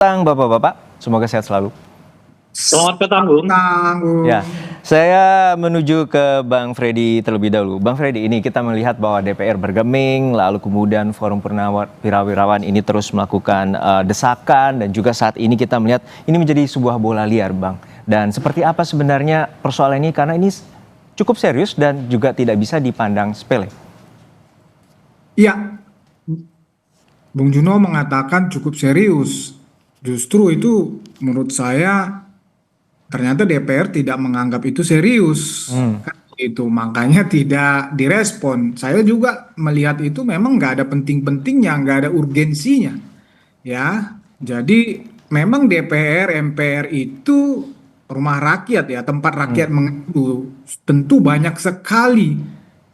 Petang Bapak-bapak, semoga sehat selalu. Selamat petang, Bung. Ya, saya menuju ke Bang Freddy terlebih dahulu. Bang Freddy, ini kita melihat bahwa DPR bergeming, lalu kemudian Forum Purnawirawan ini terus melakukan desakan, dan juga saat ini kita melihat ini menjadi sebuah bola liar, Bang. Dan seperti apa sebenarnya persoalan ini, karena ini cukup serius dan juga tidak bisa dipandang sepele. Iya, Bung Juno mengatakan cukup serius. Justru itu menurut saya ternyata DPR tidak menganggap itu serius. Kan itu makanya tidak direspon. Saya juga melihat itu memang nggak ada penting-pentingnya, nggak ada urgensinya. Ya, jadi memang DPR, MPR itu rumah rakyat ya, tempat rakyat mengadu. Tentu banyak sekali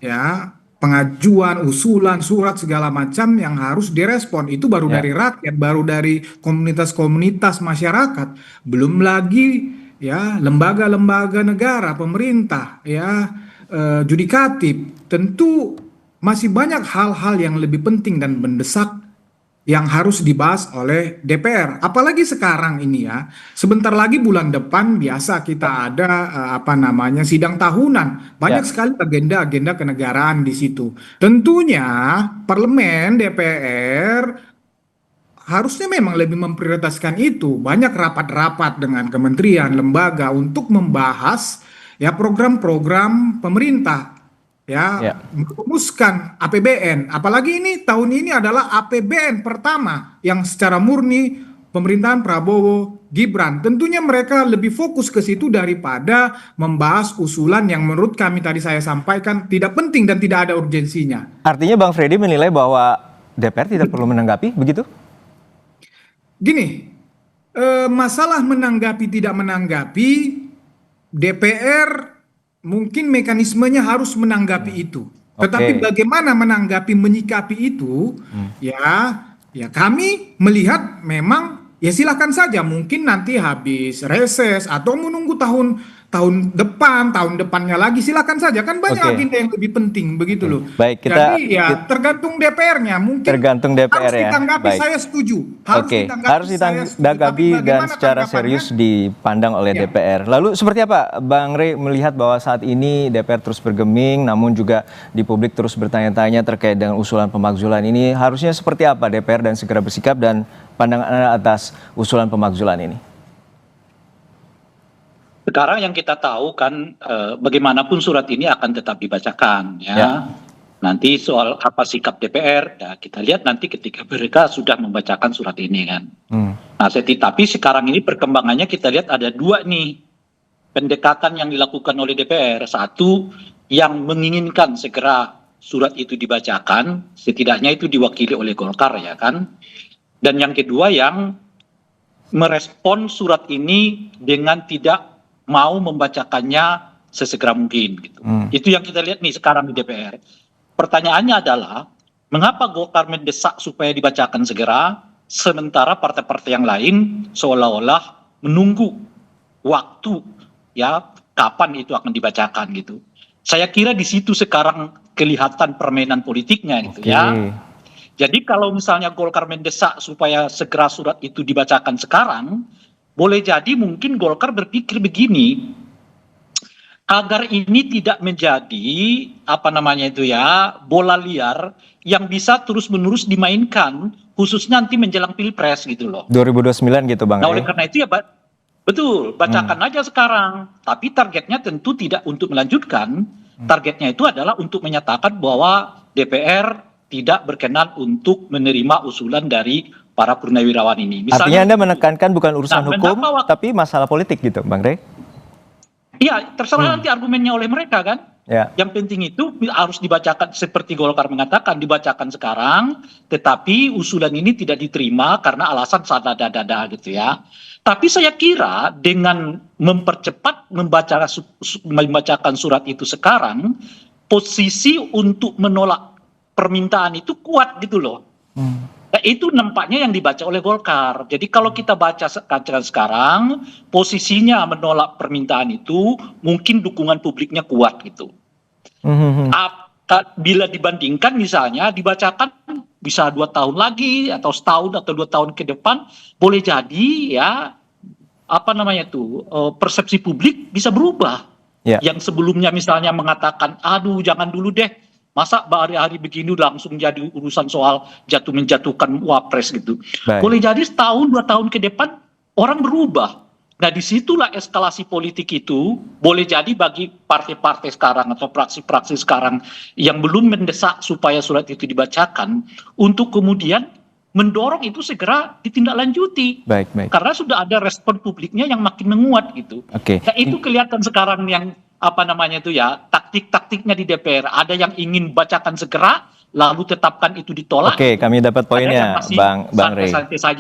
ya pengajuan, usulan, surat segala macam yang harus direspon. Itu baru Ya. dari rakyat, baru dari komunitas-komunitas masyarakat. Belum lagi ya lembaga-lembaga negara, pemerintah, ya judikatif. Tentu masih banyak hal-hal yang lebih penting dan mendesak yang harus dibahas oleh DPR. Apalagi sekarang ini ya, sebentar lagi bulan depan biasa kita ada sidang tahunan. Banyak Ya. sekali agenda-agenda kenegaraan di situ. Tentunya parlemen DPR harusnya memang lebih memprioritaskan itu. Banyak rapat-rapat dengan kementerian, lembaga untuk membahas ya program-program pemerintah ya, Ya. merumuskan APBN. Apalagi ini tahun ini adalah APBN pertama yang secara murni pemerintahan Prabowo Gibran. Tentunya mereka lebih fokus ke situ daripada membahas usulan yang menurut kami tadi saya sampaikan tidak penting dan tidak ada urgensinya. Artinya Bang Freddy menilai bahwa DPR tidak perlu menanggapi, begitu? Gini, masalah menanggapi tidak menanggapi, DPR mungkin mekanismenya harus menanggapi itu. Tetapi Oke. bagaimana menanggapi, menyikapi itu, ya kami melihat memang ya silakan saja. Mungkin nanti habis reses atau menunggu tahun depan, tahun depannya lagi silakan saja. Kan banyak Oke. agenda yang lebih penting begitu loh. Baik, Jadi ya tergantung DPR-nya. Mungkin tergantung DPR harus ya. ditanggapi. Baik. Saya setuju. Oke, harus Saya setuju. Tapi ditanggapi dan bagaimana secara tanggapannya? serius dipandang oleh Ya. DPR. Lalu seperti apa Bang Rey melihat bahwa saat ini DPR terus bergeming, namun juga di publik terus bertanya-tanya terkait dengan usulan pemakzulan ini, harusnya seperti apa DPR dan segera bersikap, dan pandangan Anda atas usulan pemakzulan ini? Sekarang yang kita tahu kan bagaimanapun surat ini akan tetap dibacakan ya. Ya. Nanti soal apa sikap DPR, ya kita lihat nanti ketika mereka sudah membacakan surat ini kan. Nah, tapi sekarang ini perkembangannya kita lihat ada dua nih pendekatan yang dilakukan oleh DPR. Satu, yang menginginkan segera surat itu dibacakan, setidaknya itu diwakili oleh Golkar ya kan. Dan yang kedua yang merespon surat ini dengan tidak mau membacakannya sesegera mungkin gitu. Itu yang kita lihat nih sekarang di DPR. Pertanyaannya adalah mengapa Golkar mendesak supaya dibacakan segera, sementara partai-partai yang lain seolah-olah menunggu waktu ya kapan itu akan dibacakan gitu. Saya kira di situ sekarang kelihatan permainan politiknya gitu ya. Jadi kalau misalnya Golkar mendesak supaya segera surat itu dibacakan sekarang, boleh jadi mungkin Golkar berpikir begini, agar ini tidak menjadi bola liar yang bisa terus-menerus dimainkan, khususnya nanti menjelang Pilpres gitu loh. 2029 gitu Bang Nah, Rey. oleh karena itu ya betul, bacakan aja sekarang. Tapi targetnya tentu tidak untuk melanjutkan, targetnya itu adalah untuk menyatakan bahwa DPR tidak berkenan untuk menerima usulan dari para purnawirawan ini. Artinya Anda menekankan bukan urusan hukum, mengapa tapi masalah politik gitu Bang Rey? Iya, terserah nanti argumennya oleh mereka kan. Ya. Yang penting itu harus dibacakan seperti Golkar mengatakan, dibacakan sekarang, tetapi usulan ini tidak diterima karena alasan sadada gitu ya. Tapi saya kira dengan mempercepat membacakan surat itu sekarang, posisi untuk menolak permintaan itu kuat gitu loh. Nah, itu nampaknya yang dibaca oleh Golkar. Jadi kalau kita baca sekarang, posisinya menolak permintaan itu mungkin dukungan publiknya kuat gitu. Bila dibandingkan misalnya dibacakan bisa 2 tahun lagi atau setahun atau 2 tahun ke depan boleh jadi ya persepsi publik bisa berubah. Ya. Yang sebelumnya misalnya mengatakan, aduh jangan dulu deh, masa hari-hari begini langsung jadi urusan soal menjatuhkan wapres gitu. Baik. Boleh jadi setahun 2 tahun ke depan orang berubah. Nah disitulah eskalasi politik itu boleh jadi bagi partai-partai sekarang atau praksi-praksi sekarang yang belum mendesak supaya surat itu dibacakan untuk kemudian mendorong itu segera ditindaklanjuti. Baik. Karena sudah ada respon publiknya yang makin menguat gitu. Oke. Nah itu kelihatan sekarang yang taktik-taktiknya di DPR. Ada yang ingin bacakan segera, lalu tetapkan itu ditolak. Oke, kami dapat poinnya, Bang Rey.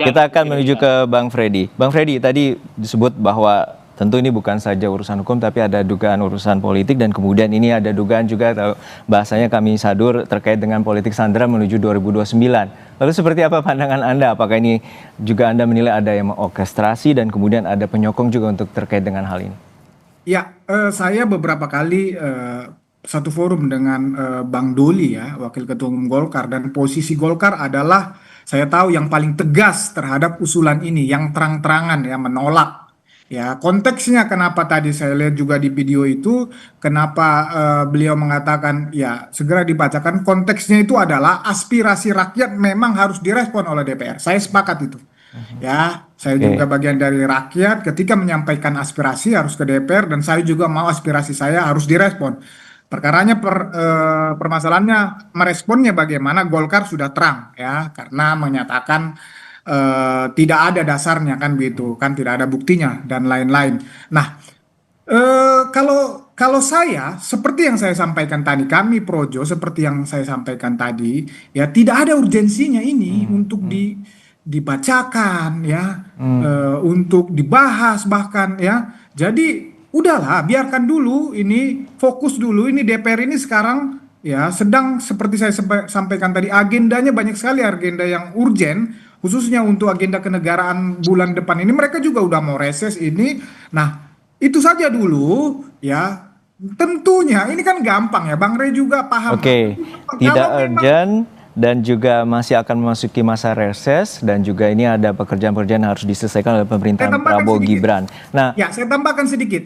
Kita akan menuju ke Bang Freddy. Bang Freddy, tadi disebut bahwa tentu ini bukan saja urusan hukum, tapi ada dugaan urusan politik, dan kemudian ini ada dugaan juga, atau bahasanya kami sadur, terkait dengan politik sandera menuju 2029. Lalu seperti apa pandangan Anda? Apakah ini juga Anda menilai ada yang mengorkestrasi dan kemudian ada penyokong juga untuk terkait dengan hal ini? Ya, saya beberapa kali satu forum dengan Bang Doli ya, Wakil Ketua Umum Golkar, dan posisi Golkar adalah saya tahu yang paling tegas terhadap usulan ini, yang terang-terangan ya menolak. Ya, konteksnya kenapa tadi saya lihat juga di video itu, kenapa beliau mengatakan ya segera dibacakan, konteksnya itu adalah aspirasi rakyat memang harus direspon oleh DPR. Saya sepakat itu. Ya, saya juga bagian dari rakyat, ketika menyampaikan aspirasi harus ke DPR, dan saya juga mau aspirasi saya harus direspon. Perkaranya permasalahannya meresponnya bagaimana. Golkar sudah terang ya, karena menyatakan tidak ada dasarnya kan begitu kan, tidak ada buktinya dan lain-lain. Nah, kalau saya seperti yang saya sampaikan tadi, kami Projo seperti yang saya sampaikan tadi ya, tidak ada urgensinya ini untuk dibacakan ya, untuk dibahas bahkan ya. Jadi udahlah, biarkan dulu ini, fokus dulu. Ini DPR ini sekarang ya sedang seperti saya sampaikan tadi, agendanya banyak sekali, agenda yang urgen, khususnya untuk agenda kenegaraan bulan depan ini. Mereka juga udah mau reses ini. Nah, itu saja dulu ya. Tentunya ini kan gampang ya, Bang Rey juga paham. Oke, tidak urgent dan juga masih akan memasuki masa reses, dan juga ini ada pekerjaan-pekerjaan yang harus diselesaikan oleh pemerintahan Prabowo Gibran. Nah, ya saya tambahkan sedikit.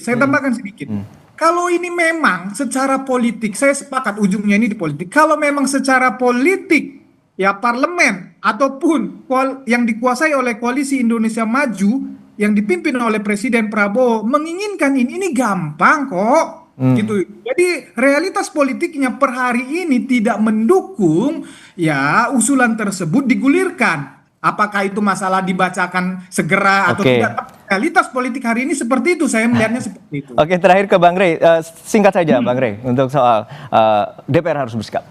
Kalau ini memang secara politik, saya sepakat ujungnya ini di politik. Kalau memang secara politik ya, parlemen ataupun yang dikuasai oleh Koalisi Indonesia Maju yang dipimpin oleh Presiden Prabowo menginginkan ini gampang kok. Gitu. Jadi realitas politiknya per hari ini tidak mendukung ya usulan tersebut digulirkan. Apakah itu masalah dibacakan segera atau tidak? Realitas politik hari ini seperti itu, saya melihatnya seperti itu. Oke, terakhir ke Bang Rey, singkat saja Bang Rey untuk soal DPR harus bersikap.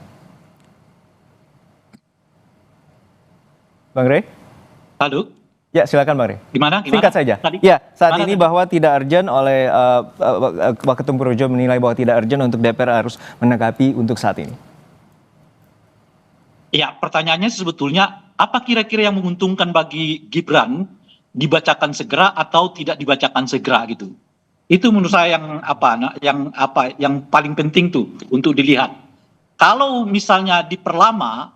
Bang Rey? Halo. Ya, silakan Bang Rey. Gimana? Singkat saja. Tadi? Ya, saat ini bahwa tidak urgent oleh Waketum Projo menilai bahwa tidak urgent untuk DPR harus menanggapi untuk saat ini. Ya, pertanyaannya sebetulnya apa kira-kira yang menguntungkan bagi Gibran, dibacakan segera atau tidak dibacakan segera gitu. Itu menurut saya yang paling penting tuh untuk dilihat. Kalau misalnya diperlama,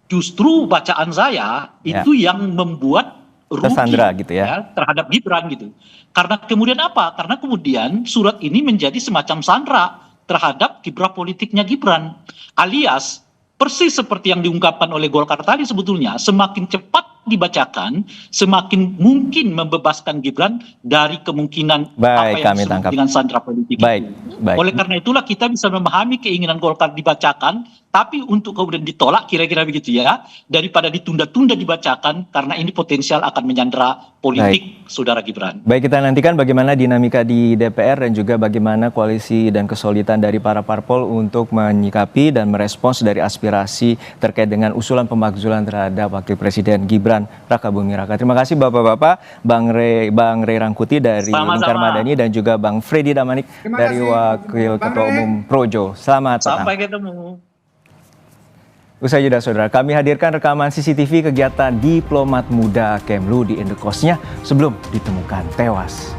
justru bacaan saya itu yang membuat rugi gitu ya, terhadap Gibran gitu. Karena kemudian apa? Karena kemudian surat ini menjadi semacam sandera terhadap kiprah politiknya Gibran. Alias persis seperti yang diungkapkan oleh Golkar tadi, sebetulnya semakin cepat dibacakan, semakin mungkin membebaskan Gibran dari kemungkinan apa yang disebut dengan sandera politik itu. Oleh karena itulah kita bisa memahami keinginan Golkar dibacakan, tapi untuk kemudian ditolak, kira-kira begitu ya, daripada ditunda-tunda dibacakan, karena ini potensial akan menyandera politik saudara Gibran. Baik, kita nantikan bagaimana dinamika di DPR dan juga bagaimana koalisi dan kesolidan dari para parpol untuk menyikapi dan merespons dari aspirasi terkait dengan usulan pemakzulan terhadap Wakil Presiden Gibran Rakabuming Raka. Terima kasih Bapak-Bapak, Bang Rey Rangkuti dari Lingkar Madani dan juga Bang Freddy Damanik dari Wakil Ketua Umum Projo. Selamat petang. Sampai ketemu. Usai jeda saudara, kami hadirkan rekaman CCTV kegiatan diplomat muda Kemlu di indekosnya sebelum ditemukan tewas.